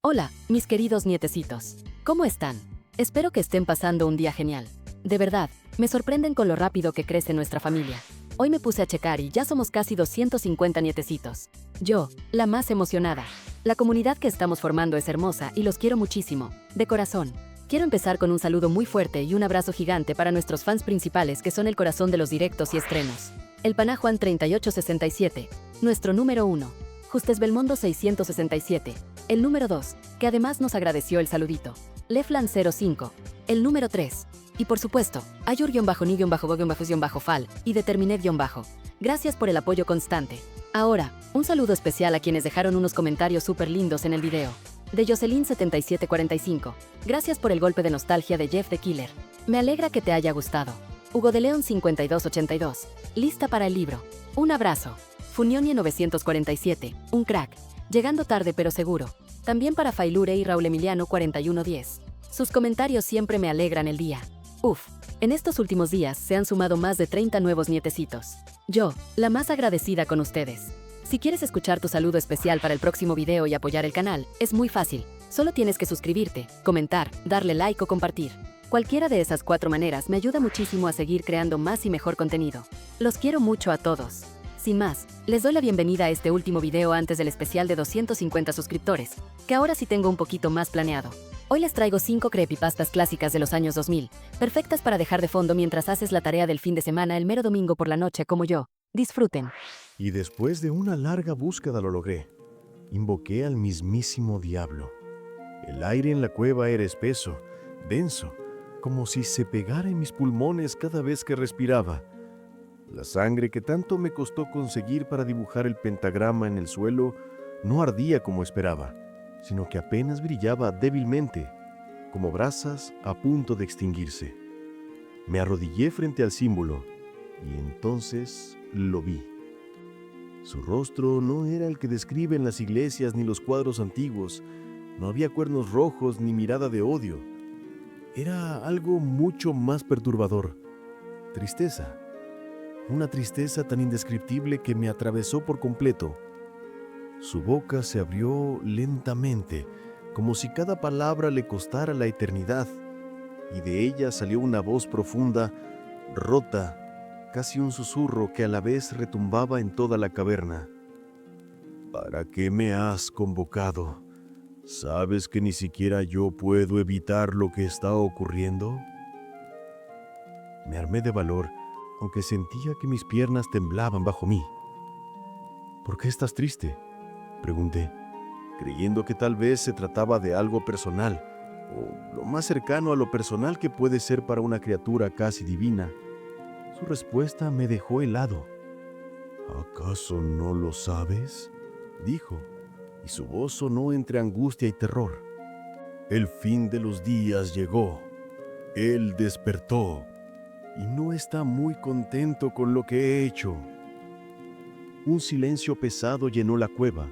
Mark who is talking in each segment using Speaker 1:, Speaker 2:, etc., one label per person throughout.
Speaker 1: Hola, mis queridos nietecitos. ¿Cómo están? Espero que estén pasando un día genial. De verdad, me sorprenden con lo rápido que crece nuestra familia. Hoy me puse a checar y ya somos casi 250 nietecitos. Yo, la más emocionada. La comunidad que estamos formando es hermosa y los quiero muchísimo, de corazón. Quiero empezar con un saludo muy fuerte y un abrazo gigante para nuestros fans principales que son el corazón de los directos y estrenos. El Pana Juan 3867, nuestro número 1. Justes Belmondo 667, el número 2, que además nos agradeció el saludito. Leflan 05, el número 3. Y por supuesto, Ayur-ni-fal y Determiné-. Gracias por el apoyo constante. Ahora, un saludo especial a quienes dejaron unos comentarios súper lindos en el video. De Jocelyn 7745, gracias por el golpe de nostalgia de Jeff the Killer. Me alegra que te haya gustado. Hugo de León 5282, lista para el libro. Un abrazo. Funioni 947, un crack. Llegando tarde pero seguro. También para Failure y Raúl Emiliano 4110. Sus comentarios siempre me alegran el día. Uf, en estos últimos días se han sumado más de 30 nuevos nietecitos. Yo, la más agradecida con ustedes. Si quieres escuchar tu saludo especial para el próximo video y apoyar el canal, es muy fácil. Solo tienes que suscribirte, comentar, darle like o compartir. Cualquiera de esas 4 maneras me ayuda muchísimo a seguir creando más y mejor contenido. Los quiero mucho a todos. Sin más, les doy la bienvenida a este último video antes del especial de 250 suscriptores, que ahora sí tengo un poquito más planeado. Hoy les traigo 5 creepypastas clásicas de los años 2000, perfectas para dejar de fondo mientras haces la tarea del fin de semana el mero domingo por la noche como yo. Disfruten.
Speaker 2: Y después de una larga búsqueda lo logré. Invoqué al mismísimo diablo. El aire en la cueva era espeso, denso, como si se pegara en mis pulmones cada vez que respiraba. La sangre que tanto me costó conseguir para dibujar el pentagrama en el suelo no ardía como esperaba, sino que apenas brillaba débilmente, como brasas a punto de extinguirse. Me arrodillé frente al símbolo y entonces lo vi. Su rostro no era el que describen las iglesias ni los cuadros antiguos. No había cuernos rojos ni mirada de odio. Era algo mucho más perturbador. Tristeza. Una tristeza tan indescriptible que me atravesó por completo. Su boca se abrió lentamente, como si cada palabra le costara la eternidad, y de ella salió una voz profunda, rota, casi un susurro que a la vez retumbaba en toda la caverna. ¿Para qué me has convocado? ¿Sabes que ni siquiera yo puedo evitar lo que está ocurriendo? Me armé de valor, aunque sentía que mis piernas temblaban bajo mí. ¿Por qué estás triste?, pregunté, creyendo que tal vez se trataba de algo personal, o lo más cercano a lo personal que puede ser para una criatura casi divina. Su respuesta me dejó helado. ¿Acaso no lo sabes?, dijo, y su voz sonó entre angustia y terror. El fin de los días llegó. Él despertó y no está muy contento con lo que he hecho. Un silencio pesado llenó la cueva.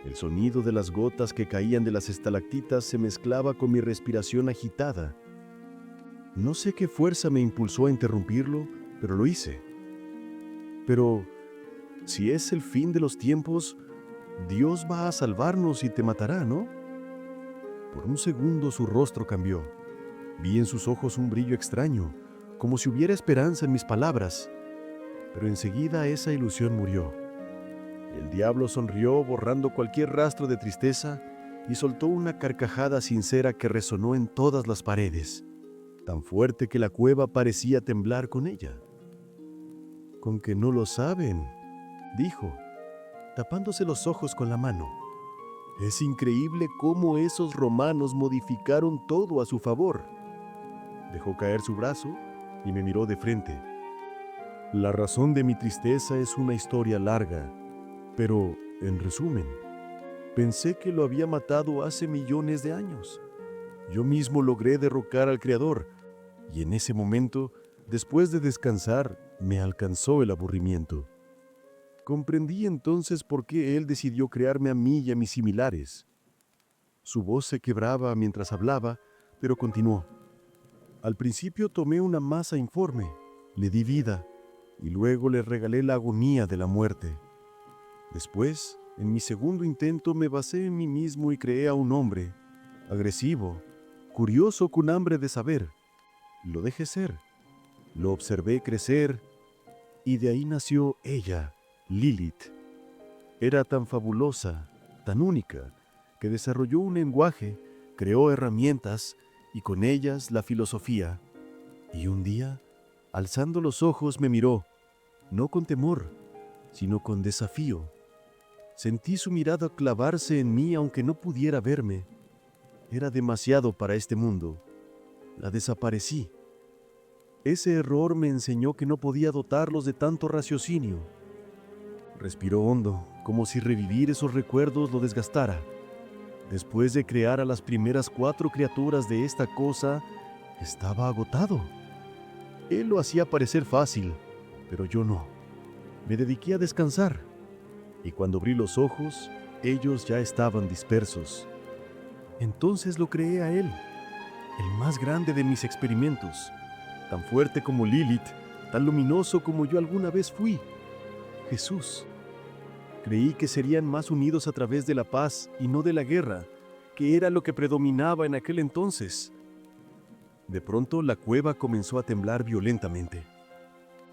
Speaker 2: El sonido de las gotas que caían de las estalactitas se mezclaba con mi respiración agitada. No sé qué fuerza me impulsó a interrumpirlo, pero lo hice. Pero, si es el fin de los tiempos, Dios va a salvarnos y te matará, ¿no? Por un segundo su rostro cambió. Vi en sus ojos un brillo extraño, como si hubiera esperanza en mis palabras. Pero enseguida esa ilusión murió. El diablo sonrió borrando cualquier rastro de tristeza y soltó una carcajada sincera que resonó en todas las paredes, tan fuerte que la cueva parecía temblar con ella. «Con que no lo saben», dijo, tapándose los ojos con la mano. «Es increíble cómo esos romanos modificaron todo a su favor». Dejó caer su brazo y me miró de frente. «La razón de mi tristeza es una historia larga, pero, en resumen, pensé que lo había matado hace millones de años. Yo mismo logré derrocar al Creador, y en ese momento, después de descansar, me alcanzó el aburrimiento. Comprendí entonces por qué Él decidió crearme a mí y a mis similares». Su voz se quebraba mientras hablaba, pero continuó. «Al principio tomé una masa informe, le di vida, y luego le regalé la agonía de la muerte. Después, En mi segundo intento me basé en mí mismo y creé a un hombre, agresivo, curioso con hambre de saber. Lo dejé ser, lo observé crecer y de ahí nació ella, Lilith. Era tan fabulosa, tan única, que desarrolló un lenguaje, creó herramientas y con ellas la filosofía. Y un día, alzando los ojos, me miró, no con temor, sino con desafío. Sentí su mirada clavarse en mí aunque no pudiera verme. Era demasiado para este mundo. La desaparecí. Ese error me enseñó que no podía dotarlos de tanto raciocinio. Respiró hondo, como si revivir esos recuerdos lo desgastara. Después de crear a las primeras 4 criaturas de esta cosa, estaba agotado. Él lo hacía parecer fácil, pero yo no. Me dediqué a descansar, y cuando abrí los ojos, ellos ya estaban dispersos. Entonces lo creé a él, el más grande de mis experimentos, tan fuerte como Lilith, tan luminoso como yo alguna vez fui, Jesús. Creí que serían más unidos a través de la paz y no de la guerra, que era lo que predominaba en aquel entonces. De pronto la cueva comenzó a temblar violentamente.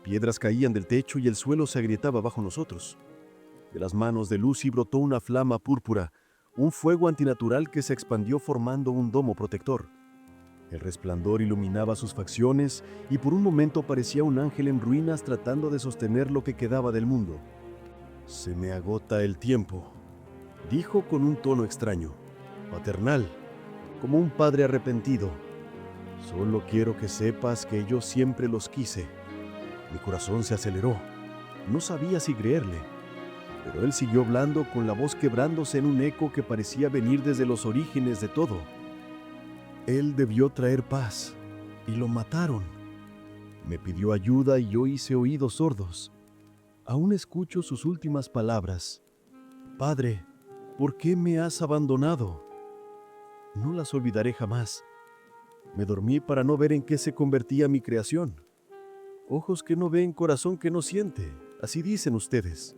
Speaker 2: Piedras caían del techo y el suelo se agrietaba bajo nosotros. De las manos de Lucy brotó una flama púrpura, un fuego antinatural que se expandió formando un domo protector. El resplandor iluminaba sus facciones y por un momento parecía un ángel en ruinas tratando de sostener lo que quedaba del mundo. «Se me agota el tiempo», dijo con un tono extraño, paternal, como un padre arrepentido. «Solo quiero que sepas que yo siempre los quise». Mi corazón se aceleró. No sabía si creerle, pero él siguió hablando con la voz quebrándose en un eco que parecía venir desde los orígenes de todo. Él debió traer paz, y lo mataron. Me pidió ayuda y yo hice oídos sordos. Aún escucho sus últimas palabras. «Padre, ¿por qué me has abandonado?» No las olvidaré jamás. Me dormí para no ver en qué se convertía mi creación. Ojos que no ven, corazón que no siente, así dicen ustedes.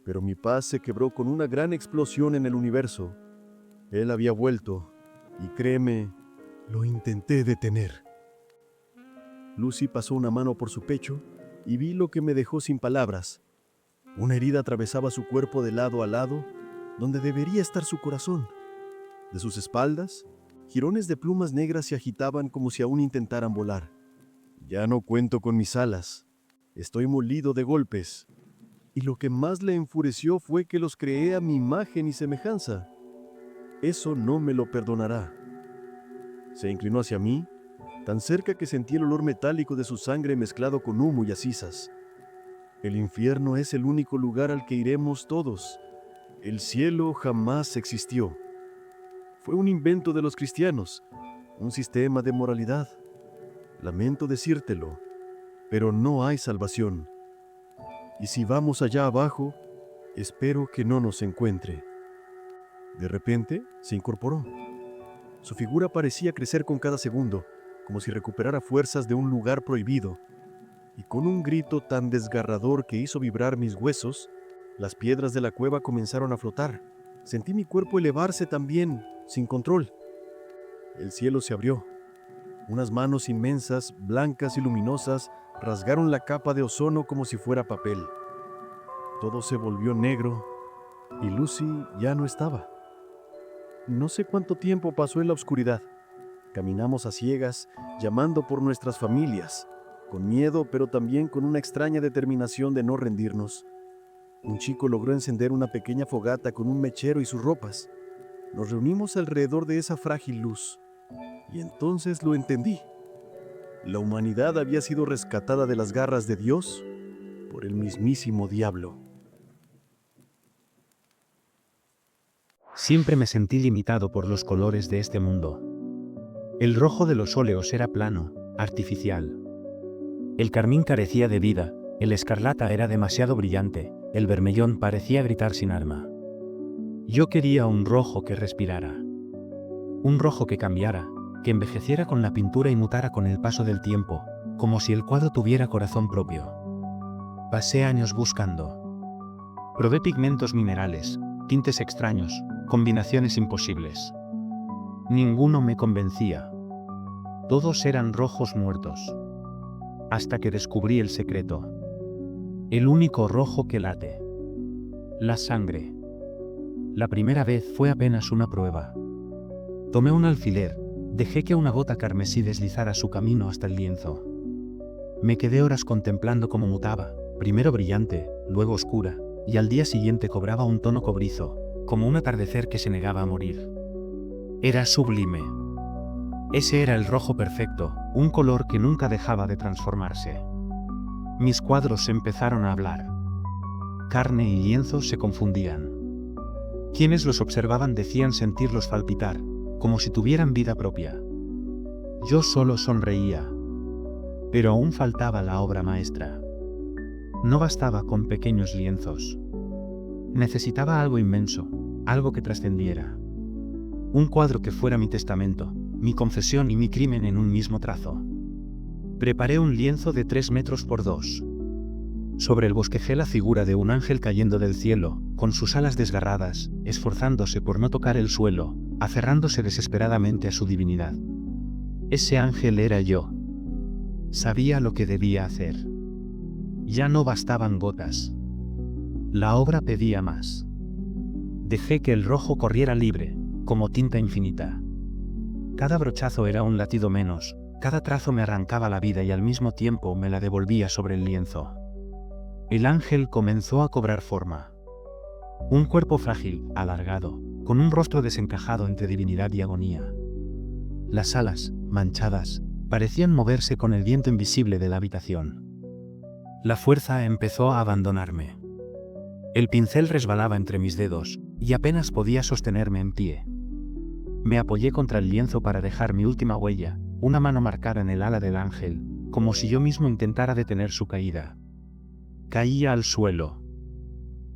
Speaker 2: Pero mi paz se quebró con una gran explosión en el universo. Él había vuelto, y créeme, lo intenté detener. Lucy pasó una mano por su pecho y vi lo que me dejó sin palabras. Una herida atravesaba su cuerpo de lado a lado, donde debería estar su corazón. De sus espaldas, jirones de plumas negras se agitaban como si aún intentaran volar. Ya no cuento con mis alas. Estoy molido de golpes. Y lo que más le enfureció fue que los creé a mi imagen y semejanza. Eso no me lo perdonará. Se inclinó hacia mí, tan cerca que sentí el olor metálico de su sangre mezclado con humo y asizas. El infierno es el único lugar al que iremos todos. El cielo jamás existió. Fue un invento de los cristianos, un sistema de moralidad. Lamento decírtelo, pero no hay salvación. Y si vamos allá abajo, espero que no nos encuentre. De repente, se incorporó. Su figura parecía crecer con cada segundo, como si recuperara fuerzas de un lugar prohibido. Y con un grito tan desgarrador que hizo vibrar mis huesos, las piedras de la cueva comenzaron a flotar. Sentí mi cuerpo elevarse también, sin control. El cielo se abrió. Unas manos inmensas, blancas y luminosas, rasgaron la capa de ozono como si fuera papel. Todo se volvió negro y Lucy ya no estaba. No sé cuánto tiempo pasó en la oscuridad. Caminamos a ciegas, llamando por nuestras familias, con miedo pero también con una extraña determinación de no rendirnos. Un chico logró encender una pequeña fogata con un mechero y sus ropas. Nos reunimos alrededor de esa frágil luz. Y entonces lo entendí. La humanidad había sido rescatada de las garras de Dios por el mismísimo diablo.
Speaker 3: Siempre me sentí limitado por los colores de este mundo. El rojo de los óleos era plano, artificial. El carmín carecía de vida, el escarlata era demasiado brillante, el vermellón parecía gritar sin arma. Yo quería un rojo que respirara. Un rojo que cambiara, que envejeciera con la pintura y mutara con el paso del tiempo, como si el cuadro tuviera corazón propio. Pasé años buscando. Probé pigmentos minerales, tintes extraños, combinaciones imposibles. Ninguno me convencía. Todos eran rojos muertos. Hasta que descubrí el secreto. El único rojo que late. La sangre. La primera vez fue apenas una prueba. Tomé un alfiler, dejé que una gota carmesí deslizara su camino hasta el lienzo. Me quedé horas contemplando cómo mutaba, primero brillante, luego oscura, y al día siguiente cobraba un tono cobrizo, como un atardecer que se negaba a morir. Era sublime. Ese era el rojo perfecto, un color que nunca dejaba de transformarse. Mis cuadros empezaron a hablar. Carne y lienzo se confundían. Quienes los observaban decían sentirlos palpitar, como si tuvieran vida propia. Yo solo sonreía. Pero aún faltaba la obra maestra. No bastaba con pequeños lienzos. Necesitaba algo inmenso, algo que trascendiera. Un cuadro que fuera mi testamento, mi confesión y mi crimen en un mismo trazo. Preparé un lienzo de 3 metros por 2. Sobre él bosquejé la figura de un ángel cayendo del cielo, con sus alas desgarradas, esforzándose por no tocar el suelo, aferrándose desesperadamente a su divinidad. Ese ángel era yo. Sabía lo que debía hacer. Ya no bastaban gotas. La obra pedía más. Dejé que el rojo corriera libre, como tinta infinita. Cada brochazo era un latido menos, cada trazo me arrancaba la vida y al mismo tiempo me la devolvía sobre el lienzo. El ángel comenzó a cobrar forma. Un cuerpo frágil, alargado, con un rostro desencajado entre divinidad y agonía. Las alas, manchadas, parecían moverse con el viento invisible de la habitación. La fuerza empezó a abandonarme. El pincel resbalaba entre mis dedos, y apenas podía sostenerme en pie. Me apoyé contra el lienzo para dejar mi última huella, una mano marcada en el ala del ángel, como si yo mismo intentara detener su caída. Caía al suelo.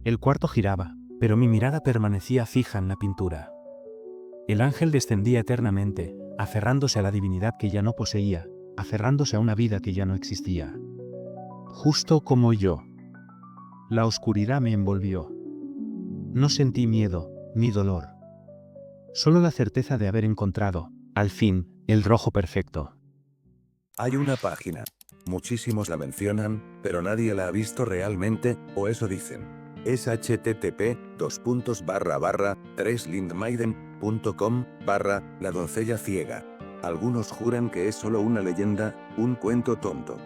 Speaker 3: El cuarto giraba, pero mi mirada permanecía fija en la pintura. El ángel descendía eternamente, aferrándose a la divinidad que ya no poseía, aferrándose a una vida que ya no existía. Justo como yo. La oscuridad me envolvió. No sentí miedo, ni dolor. Solo la certeza de haber encontrado, al fin, el rojo perfecto.
Speaker 4: Hay una página. Muchísimos la mencionan, pero nadie la ha visto realmente, o eso dicen. Es http://3lindmaiden.com/La doncella ciega. Algunos juran que es solo una leyenda, un cuento tonto.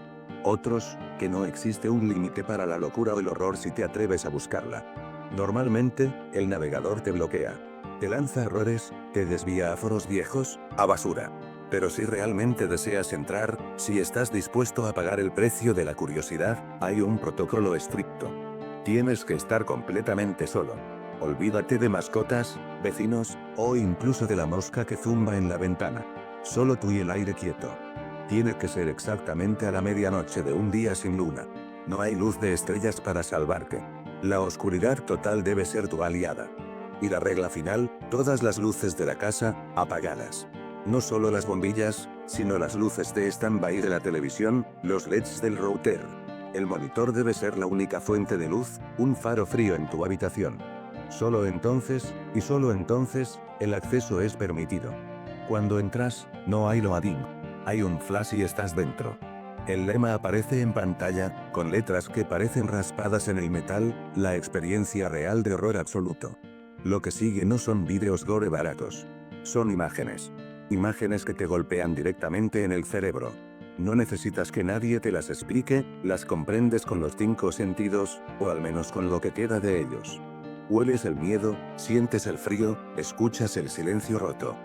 Speaker 4: Otros, que no existe un límite para la locura o el horror si te atreves a buscarla. Normalmente, el navegador te bloquea. Te lanza errores, te desvía a foros viejos, a basura. Pero si realmente deseas entrar, si estás dispuesto a pagar el precio de la curiosidad, hay un protocolo estricto. Tienes que estar completamente solo. Olvídate de mascotas, vecinos, o incluso de la mosca que zumba en la ventana. Solo tú y el aire quieto. Tiene que ser exactamente a la medianoche de un día sin luna. No hay luz de estrellas para salvarte. La oscuridad total debe ser tu aliada. Y la regla final, todas las luces de la casa, apagadas. No solo las bombillas, sino las luces de stand-by de la televisión, los LEDs del router. El monitor debe ser la única fuente de luz, un faro frío en tu habitación. Solo entonces, y solo entonces, el acceso es permitido. Cuando entras, no hay loading. Hay un flash y estás dentro. El lema aparece en pantalla, con letras que parecen raspadas en el metal, la experiencia real de horror absoluto. Lo que sigue no son vídeos gore baratos. Son imágenes. Imágenes que te golpean directamente en el cerebro. No necesitas que nadie te las explique, las comprendes con los 5 sentidos, o al menos con lo que queda de ellos. Hueles el miedo, sientes el frío, escuchas el silencio roto.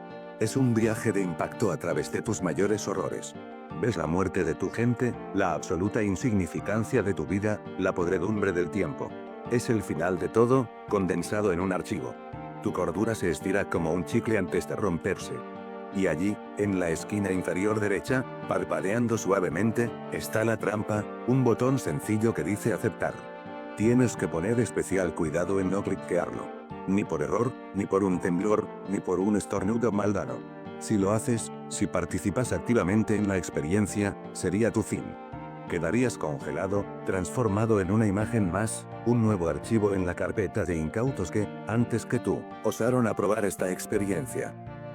Speaker 4: Es un viaje de impacto a través de tus mayores horrores. Ves la muerte de tu gente, la absoluta insignificancia de tu vida, la podredumbre del tiempo. Es el final de todo, condensado en un archivo. Tu cordura se estira como un chicle antes de romperse. Y allí, en la esquina inferior derecha, parpadeando suavemente, está la trampa, un botón sencillo que dice aceptar. Tienes que poner especial cuidado en no cliquearlo. Ni por error, ni por un temblor, ni por un estornudo malvado. Si lo haces, si participas activamente en la experiencia, sería tu fin. Quedarías congelado, transformado en una imagen más, un nuevo archivo en la carpeta de incautos que, antes que tú, osaron a probar esta experiencia.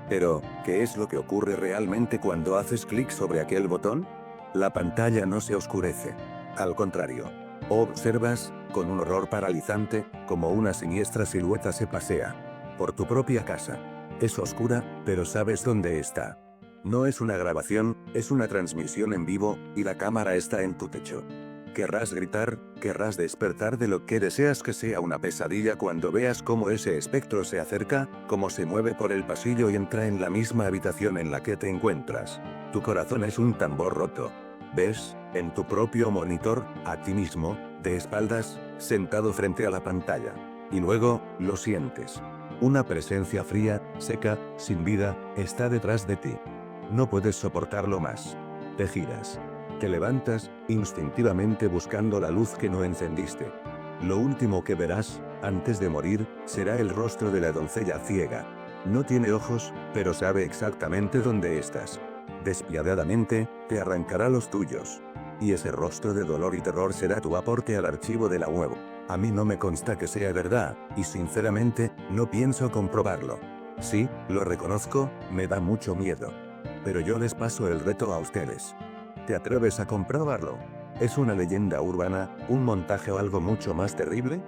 Speaker 4: Pero, ¿qué es lo que ocurre realmente cuando haces clic sobre aquel botón? La pantalla no se oscurece. Al contrario, observas, con un horror paralizante, como una siniestra silueta se pasea por tu propia casa. Es oscura, pero sabes dónde está. No es una grabación, es una transmisión en vivo, y la cámara está en tu techo. Querrás gritar, querrás despertar de lo que deseas que sea una pesadilla cuando veas cómo ese espectro se acerca, cómo se mueve por el pasillo y entra en la misma habitación en la que te encuentras. Tu corazón es un tambor roto. Ves, en tu propio monitor, a ti mismo, de espaldas, sentado frente a la pantalla. Y luego, lo sientes. Una presencia fría, seca, sin vida, está detrás de ti. No puedes soportarlo más. Te giras. Te levantas, instintivamente buscando la luz que no encendiste. Lo último que verás, antes de morir, será el rostro de la doncella ciega. No tiene ojos, pero sabe exactamente dónde estás. Despiadadamente, te arrancará los tuyos. Y ese rostro de dolor y terror será tu aporte al archivo de la web. A mí no me consta que sea verdad, y sinceramente, no pienso comprobarlo. Sí, lo reconozco, me da mucho miedo. Pero yo les paso el reto a ustedes. ¿Te atreves a comprobarlo? ¿Es una leyenda urbana, un montaje o algo mucho más terrible?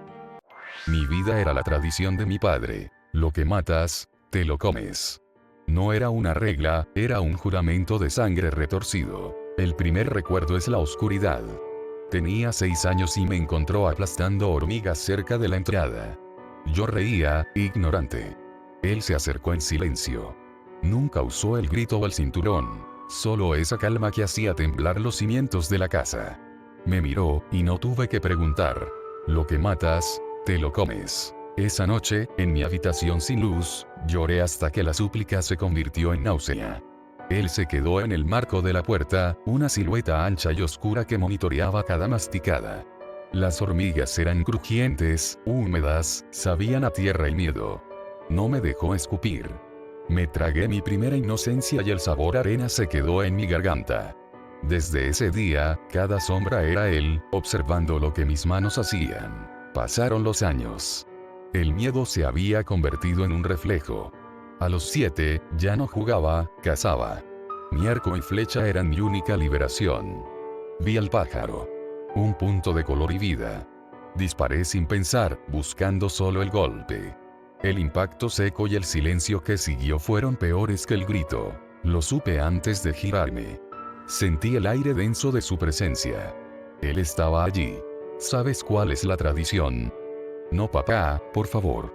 Speaker 5: Mi vida era la tradición de mi padre. Lo que matas, te lo comes. No era una regla, era un juramento de sangre retorcido. El primer recuerdo es la oscuridad. Tenía 6 años y me encontró aplastando hormigas cerca de la entrada. Yo reía, ignorante. Él se acercó en silencio. Nunca usó el grito o el cinturón, solo esa calma que hacía temblar los cimientos de la casa. Me miró, y no tuve que preguntar. Lo que matas, te lo comes. Esa noche, en mi habitación sin luz, lloré hasta que la súplica se convirtió en náusea. Él se quedó en el marco de la puerta, una silueta ancha y oscura que monitoreaba cada masticada. Las hormigas eran crujientes, húmedas, sabían a tierra y miedo. No me dejó escupir. Me tragué mi primera inocencia y el sabor a arena se quedó en mi garganta. Desde ese día, cada sombra era él, observando lo que mis manos hacían. Pasaron los años. El miedo se había convertido en un reflejo. A los 7, ya no jugaba, cazaba. Mi arco y flecha eran mi única liberación. Vi al pájaro. Un punto de color y vida. Disparé sin pensar, buscando solo el golpe. El impacto seco y el silencio que siguió fueron peores que el grito. Lo supe antes de girarme. Sentí el aire denso de su presencia. Él estaba allí. ¿Sabes cuál es la tradición? No, papá, por favor.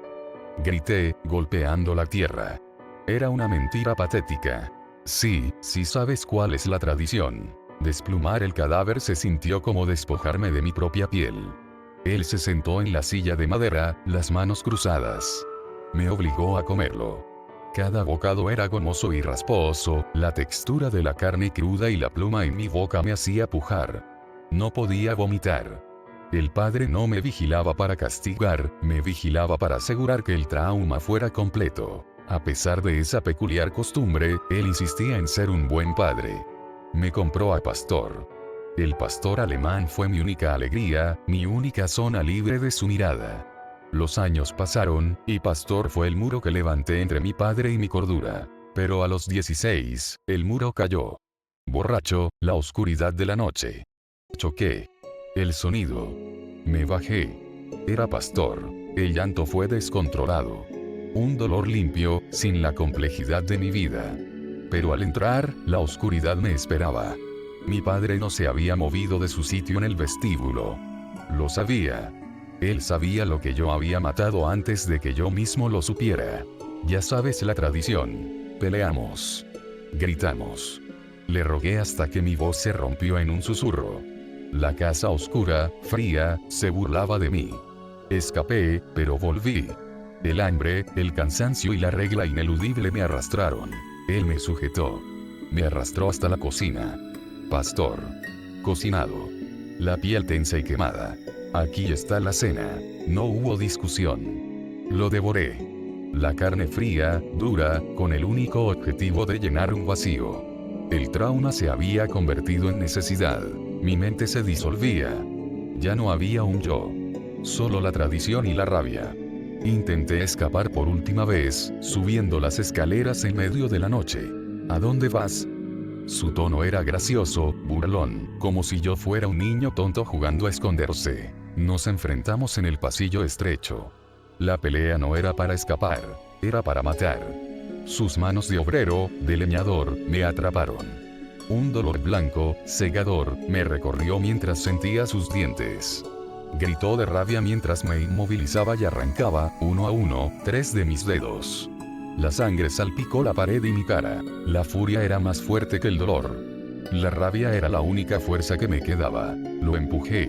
Speaker 5: Grité, golpeando la tierra. Era una mentira patética. Sí sabes cuál es la tradición. Desplumar el cadáver se sintió como despojarme de mi propia piel. Él se sentó en la silla de madera, las manos cruzadas. Me obligó a comerlo. Cada bocado era gomoso y rasposo, la textura de la carne cruda y la pluma en mi boca me hacía pujar. No podía vomitar. El padre no me vigilaba para castigar, me vigilaba para asegurar que el trauma fuera completo. A pesar de esa peculiar costumbre, él insistía en ser un buen padre. Me compró a Pastor. El pastor alemán fue mi única alegría, mi única zona libre de su mirada. Los años pasaron, y Pastor fue el muro que levanté entre mi padre y mi cordura. Pero a los 16, el muro cayó. Borracho, la oscuridad de la noche. Choqué. El sonido. Me bajé. Era Pastor. El llanto fue descontrolado. Un dolor limpio, sin la complejidad de mi vida. Pero al entrar, la oscuridad me esperaba. Mi padre no se había movido de su sitio en el vestíbulo. Lo sabía. Él sabía lo que yo había matado antes de que yo mismo lo supiera. Ya sabes la tradición. Peleamos. Gritamos. Le rogué hasta que mi voz se rompió en un susurro. La casa oscura, fría, se burlaba de mí. Escapé, pero volví. El hambre, el cansancio y la regla ineludible me arrastraron. Él me sujetó. Me arrastró hasta la cocina. Pastor. Cocinado. La piel tensa y quemada. Aquí está la cena. No hubo discusión. Lo devoré. La carne fría, dura, con el único objetivo de llenar un vacío. El trauma se había convertido en necesidad. Mi mente se disolvía. Ya no había un yo. Solo la tradición y la rabia. Intenté escapar por última vez, subiendo las escaleras en medio de la noche. ¿A dónde vas? Su tono era gracioso, burlón, como si yo fuera un niño tonto jugando a esconderse. Nos enfrentamos en el pasillo estrecho. La pelea no era para escapar, era para matar. Sus manos de obrero, de leñador, me atraparon. Un dolor blanco, cegador, me recorrió mientras sentía sus dientes. Gritó de rabia mientras me inmovilizaba y arrancaba, uno a uno, 3 de mis dedos. La sangre salpicó la pared y mi cara. La furia era más fuerte que el dolor. La rabia era la única fuerza que me quedaba. Lo empujé.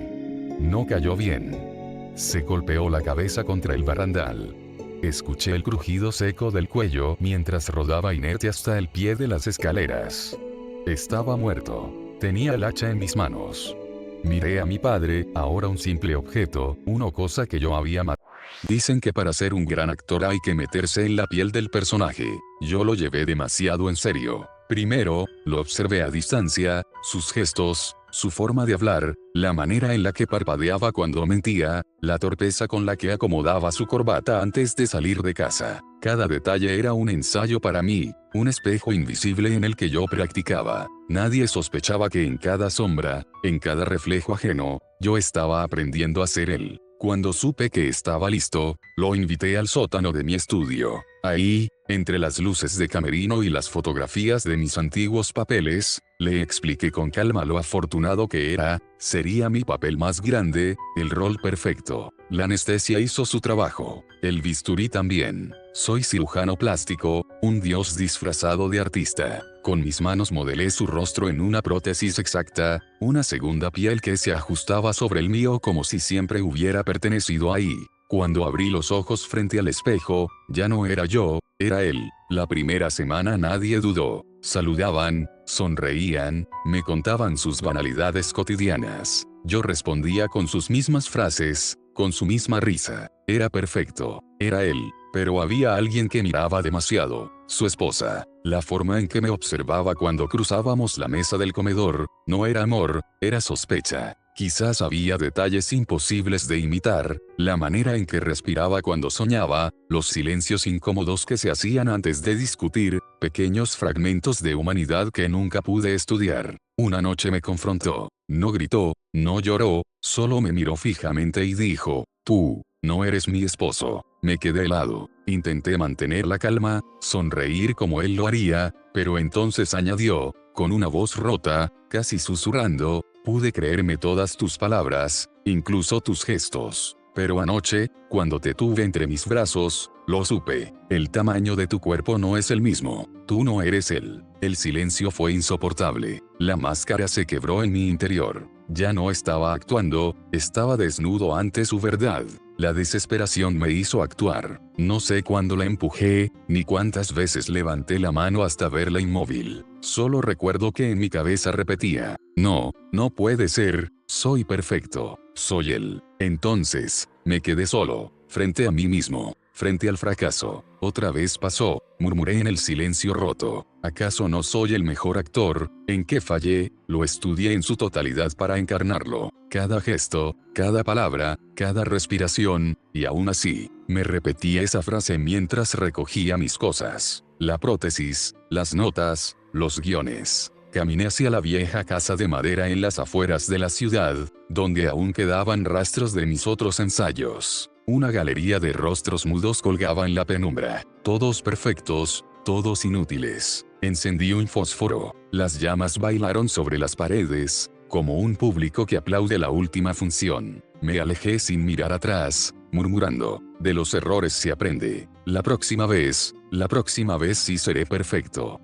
Speaker 5: No cayó bien. Se golpeó la cabeza contra el barandal. Escuché el crujido seco del cuello mientras rodaba inerte hasta el pie de las escaleras. Estaba muerto. Tenía el hacha en mis manos. Miré a mi padre, ahora un simple objeto, una cosa que yo había matado. Dicen que para ser un gran actor hay que meterse en la piel del personaje. Yo lo llevé demasiado en serio. Primero, lo observé a distancia, sus gestos, su forma de hablar, la manera en la que parpadeaba cuando mentía, la torpeza con la que acomodaba su corbata antes de salir de casa. Cada detalle era un ensayo para mí, un espejo invisible en el que yo practicaba. Nadie sospechaba que en cada sombra, en cada reflejo ajeno, yo estaba aprendiendo a ser él. Cuando supe que estaba listo, lo invité al sótano de mi estudio. Ahí, entre las luces de camerino y las fotografías de mis antiguos papeles, le expliqué con calma lo afortunado que era, sería mi papel más grande, el rol perfecto. La anestesia hizo su trabajo, el bisturí también. Soy cirujano plástico, un dios disfrazado de artista. Con mis manos modelé su rostro en una prótesis exacta, una segunda piel que se ajustaba sobre el mío como si siempre hubiera pertenecido ahí. Cuando abrí los ojos frente al espejo, ya no era yo, era él. La primera semana nadie dudó. Saludaban, sonreían, me contaban sus banalidades cotidianas. Yo respondía con sus mismas frases, con su misma risa. Era perfecto, era él. Pero había alguien que miraba demasiado, su esposa. La forma en que me observaba cuando cruzábamos la mesa del comedor, no era amor, era sospecha. Quizás había detalles imposibles de imitar, la manera en que respiraba cuando soñaba, los silencios incómodos que se hacían antes de discutir, pequeños fragmentos de humanidad que nunca pude estudiar. Una noche me confrontó, no gritó, no lloró, solo me miró fijamente y dijo, tú, no eres mi esposo. Me quedé helado, intenté mantener la calma, sonreír como él lo haría, pero entonces añadió, con una voz rota, casi susurrando, pude creerme todas tus palabras, incluso tus gestos. Pero anoche, cuando te tuve entre mis brazos, lo supe. El tamaño de tu cuerpo no es el mismo. Tú no eres él. El silencio fue insoportable. La máscara se quebró en mi interior. Ya no estaba actuando, estaba desnudo ante su verdad. La desesperación me hizo actuar. No sé cuándo la empujé, ni cuántas veces levanté la mano hasta verla inmóvil. Solo recuerdo que en mi cabeza repetía, no, no puede ser, soy perfecto, soy él. Entonces, me quedé solo, frente a mí mismo, frente al fracaso. Otra vez pasó, murmuré en el silencio roto. ¿Acaso no soy el mejor actor? ¿En qué fallé? Lo estudié en su totalidad para encarnarlo. Cada gesto, cada palabra, cada respiración, y aún así, me repetía esa frase mientras recogía mis cosas. La prótesis, las notas, los guiones. Caminé hacia la vieja casa de madera en las afueras de la ciudad, donde aún quedaban rastros de mis otros ensayos. Una galería de rostros mudos colgaba en la penumbra, todos perfectos, todos inútiles. Encendí un fósforo, las llamas bailaron sobre las paredes, como un público que aplaude la última función. Me alejé sin mirar atrás, murmurando, de los errores se aprende. La próxima vez sí seré perfecto.